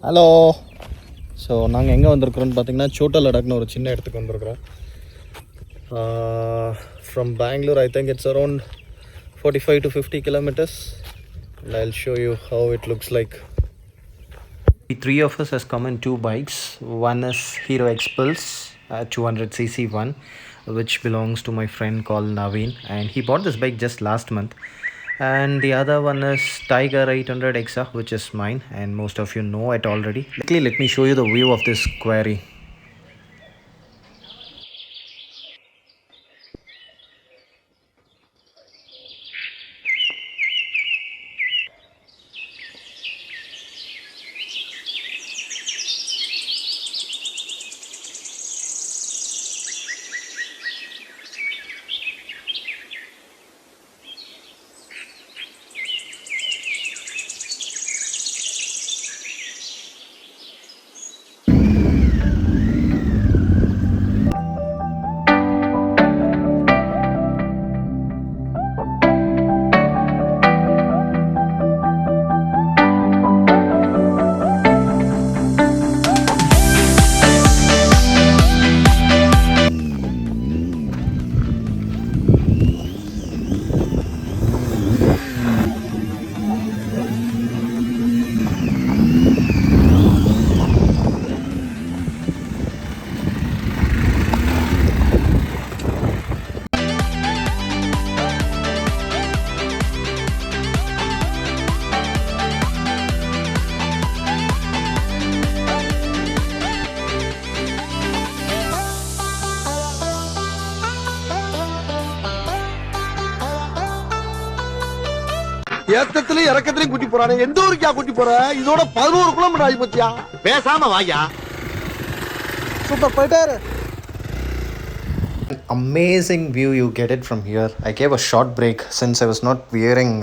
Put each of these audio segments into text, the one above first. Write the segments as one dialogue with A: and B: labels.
A: Hello. So நாங்கள் எங்கே வந்திருக்கிறோன்னு பார்த்தீங்கன்னா Chota Ladakh ஒரு சின்ன இடத்துக்கு வந்திருக்கிறோம். From Bangalore, I think it's around 45 to 50 kilometers. And I'll show you how it looks like. The three of us has come in two bikes. One is Hero Expulse 200cc one, which belongs to my friend called Naveen, and he bought this bike just last month. And the other one is Tiger 800 XR, which is mine, and most of you know it already. Let me show you the view of this quarry.
B: ஏத்தத்திலே இறக்கத்திலே கூட்டி போறானே. எந்த ஊருக்கா கூட்டி போற? இதோட 11 kilometre ஆகி போச்சியா. பேசாம வாயா. சூப்பர் போயிட்டாரு.
A: Amazing view you get it from here. I gave a short break since I was not wearing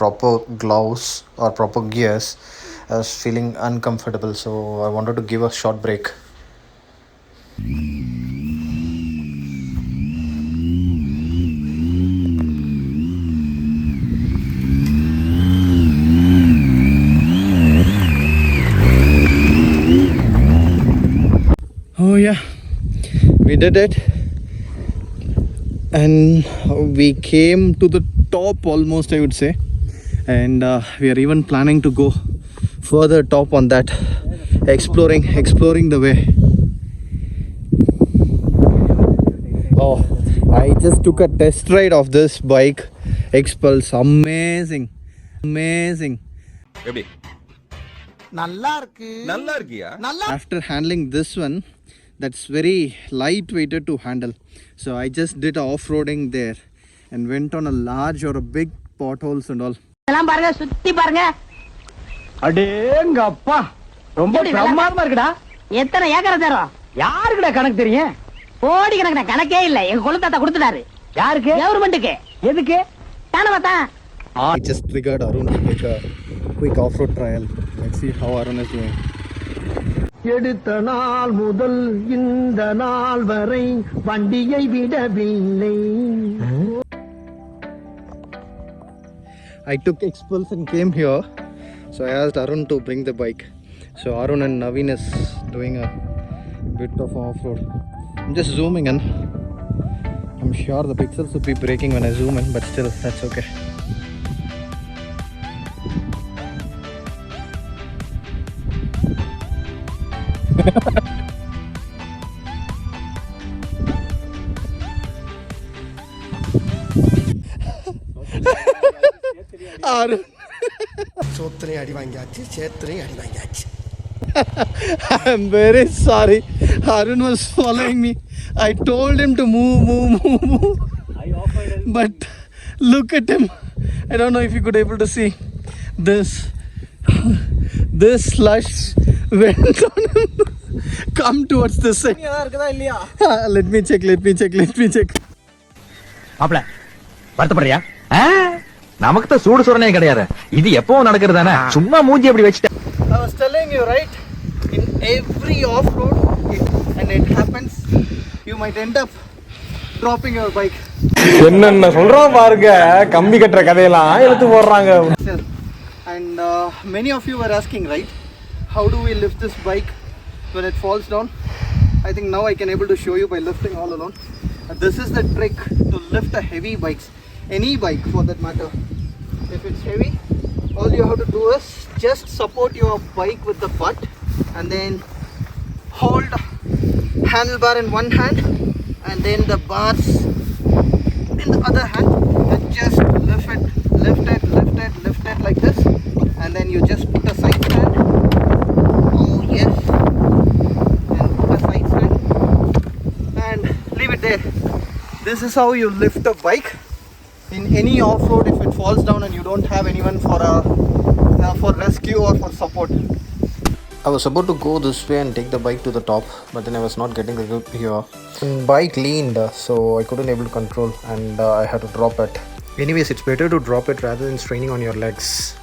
A: proper gloves or proper gears. I was feeling uncomfortable, so I wanted to give a short break. Oh yeah, we did it, and we came to the top almost, I would say, and we are even planning to go further top on that, exploring the way. Oh, I just took a test ride of this bike Expulse. Amazing.
B: எப்படி? நல்லா இருக்கு. நல்லா இருக்கியா? நல்லா.
A: After handling this one, that's very light weighted to handle, so I just did off-roading there and went on a large or a big potholes and all.
C: எல்லாம் பாருங்க, சுத்தி பாருங்க.
B: அடேங்கப்பா, ரொம்ப பிரமாதமா இருக்குடா.
C: எத்தனை ஏக்கர் தரோம்?
B: யாருக்குடா கணக்கு தெரியும்?
C: கோடி கணக்குல கணக்கே இல்ல. எங்க குலத்தாத்தா கொடுத்துட்டாரு.
B: யாருக்கு?
C: கவர்மெண்ட்டுக்கு.
B: எதுக்கு?
C: தானவா?
A: I just triggered Arun to take a quick off-road trial. Let's see how Arun is doing.
B: எடுத்த நாள் முதல் இந்த நாள் வரை வண்டியை விடவில்லை.
A: I took Expulse and came here, so I asked Arun to bring the bike. So Arun and Naveen is doing a bit of off-road. I'm just zooming in. I'm sure the pixels will be breaking when I zoom in, but still that's okay. Arun.
B: சோத்திரையும் அடி வாங்கியாச்சு, சேத்திரையும் அடி வாங்கியாச்சு.
A: I'm very sorry. Arun was following me. I told him to move. But look at him. I don't know if you could able to see this. This slush went on him. Come towards this side. Let me check.
D: மாப்ள வருத்தப்படுறியா? நமக்கு தான் சூடு சுரணே கிடையாது. இது எப்பவும் நடக்கிறது தானே. சும்மா மூஞ்சி அப்படி வச்சிட்ட.
A: I was telling you, right? In every off-road, and it happens, you might end up dropping your bike.
E: என்னென்ன சொல்றோம் பாருங்க. கம்பி கட்டுற கதையெல்லாம் எடுத்து போடுறாங்க.
A: And many of you were asking, right? how do we lift this bike when it falls down. I think now I can able to show you by lifting all alone. And this is the trick to lift a heavy bikes, any bike for that matter. If it's heavy, all you have to do is just support your bike with the butt and then hold handlebar in one hand and then the bars in the other hand, and just lift it like this, and then you just put a side stand. Oh yes, and put a side stand and leave it there. This is how you lift a bike in any off-road if it falls down and you don't have anyone for rescue or for support. I was about to go this way and take the bike to the top, but then I was not getting the grip here. Bike leaned, so I couldn't able to control, and I had to drop it. Anyways, it's better to drop it rather than straining on your legs.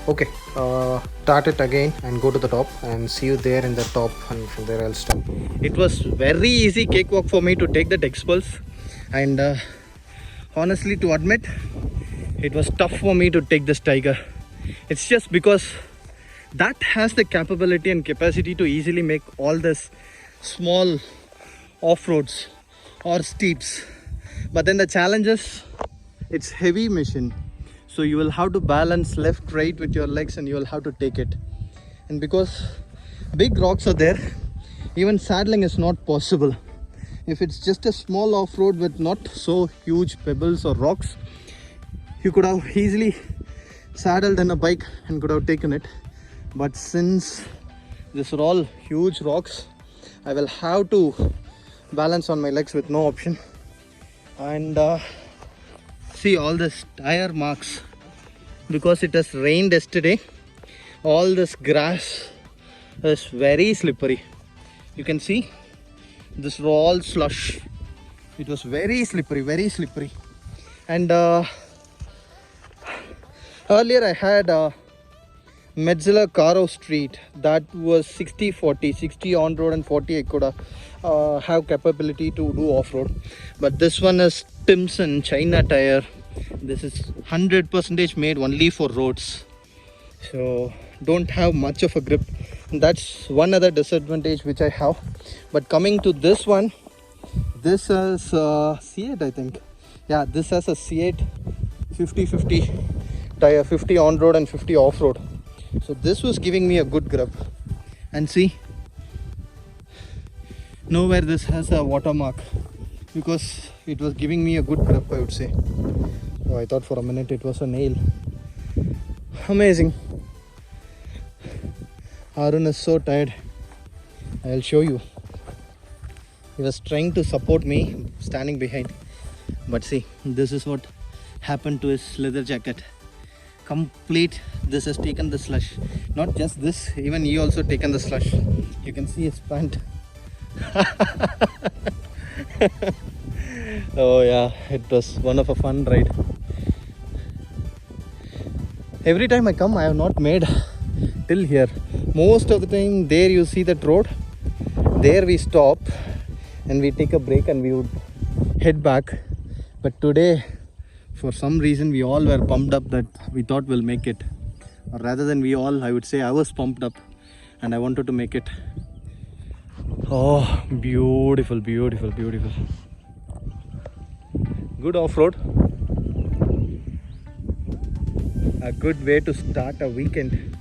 A: Okay, start it again and go to the top, and see you there in the top, and from there I'll stop. It was very easy cakewalk for me to take that Expulse, and honestly to admit, it was tough for me to take this Tiger. It's just because that has the capability and capacity to easily make all this small off-roads or steeps. But then the challenge is, it's heavy machine. So you will have to balance left, right with your legs, and you will have to take it. And because big rocks are there, even saddling is not possible. If it's just a small off-road with not so huge pebbles or rocks, you could have easily saddled in a bike and could have taken it. But since these are all huge rocks, I will have to balance on my legs with no option. And see all this tire marks, because it has rained yesterday. All this grass is very slippery. You can see this is all slush. It was very slippery. And earlier I had Metzler Caro Street, that was 60-40, 60 on road and 40 I could have capability to do off-road. But this one is Timson China tire. This is 100% made only for roads, so don't have much of a grip. That's one other disadvantage which I have. But coming to this one, this is C8 I think. Yeah, this has a C8 50-50 tire, 50 on road and 50 off road. So this was giving me a good grip. And see, nowhere this has a watermark, because it was giving me a good grip, I would say. Oh, I thought for a minute it was a nail. Amazing. Arun is so tired. I'll show you. He was trying to support me standing behind, but see, this is what happened to his leather jacket. Complete, this has taken the slush. Not just this, even he also taken the slush. You can see his pant. Oh yeah, it was one of a fun ride. Every time I come, I have not made till here. Most of the time there you see that road, there we stop and we take a break and we would head back. But today, for some reason, we all were pumped up that we thought we'll make it. Or rather than we all, I would say I was pumped up and I wanted to make it. Oh, beautiful. Good off-road. A good way to start a weekend.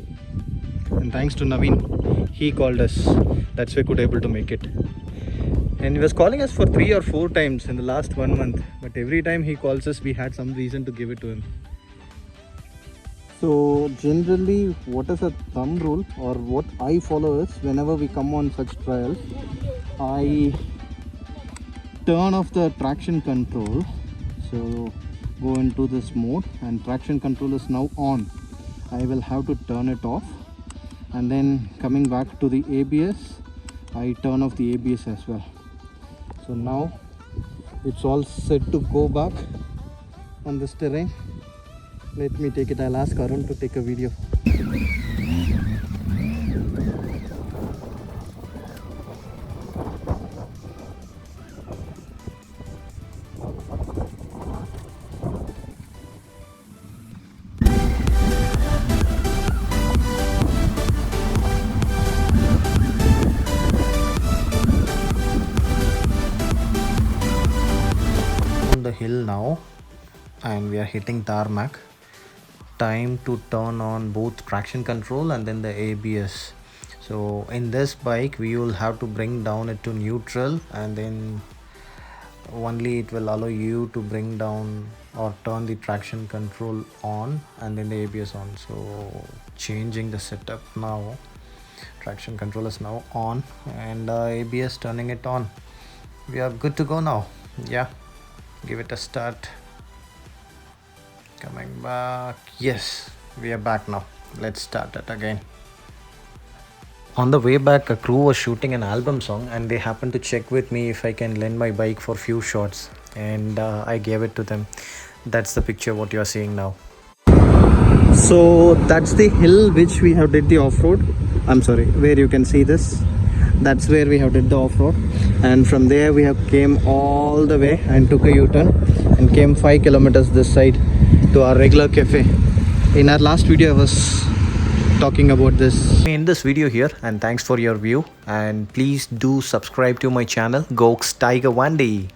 A: And thanks to Naveen, he called us. That's why we could able to make it. And he was calling us for 3 or 4 times in the last 1 month. But every time he calls us, we had some reason to give it to him. So generally, what is a thumb rule or what I follow is, whenever we come on such trials, I turn off the traction control. So go into this mode and traction control is now on. I will have to turn it off. And then coming back to the ABS, I turn off the ABS as well. So now it's all set to go back on this terrain. Let me take it. I'll ask Arun to take a video. hill now and we are hitting tarmac. Time to turn on both traction control and then the ABS. So in this bike we will have to bring down it to neutral, and then only it will allow you to bring down or turn the traction control on and then the ABS on. So changing the setup now. Traction control is now on and ABS turning it on. We are good to go now. Yeah, give it a start. Coming back. Yes, we are back now. Let's start it again. On the way back, a crew was shooting an album song and they happened to check with me if I can lend my bike for few shots, and I gave it to them. That's the picture what you are seeing now. So that's the hill which we have did the off-road. I'm sorry, where you can see this. That's where we have did the off-road, and from there we have came all the way and took a U-turn and came 5 kilometers this side to our regular cafe. In our last video I was talking about this. In this video here, and thanks for your view, and please do subscribe to my channel Gok's Tiger 1D.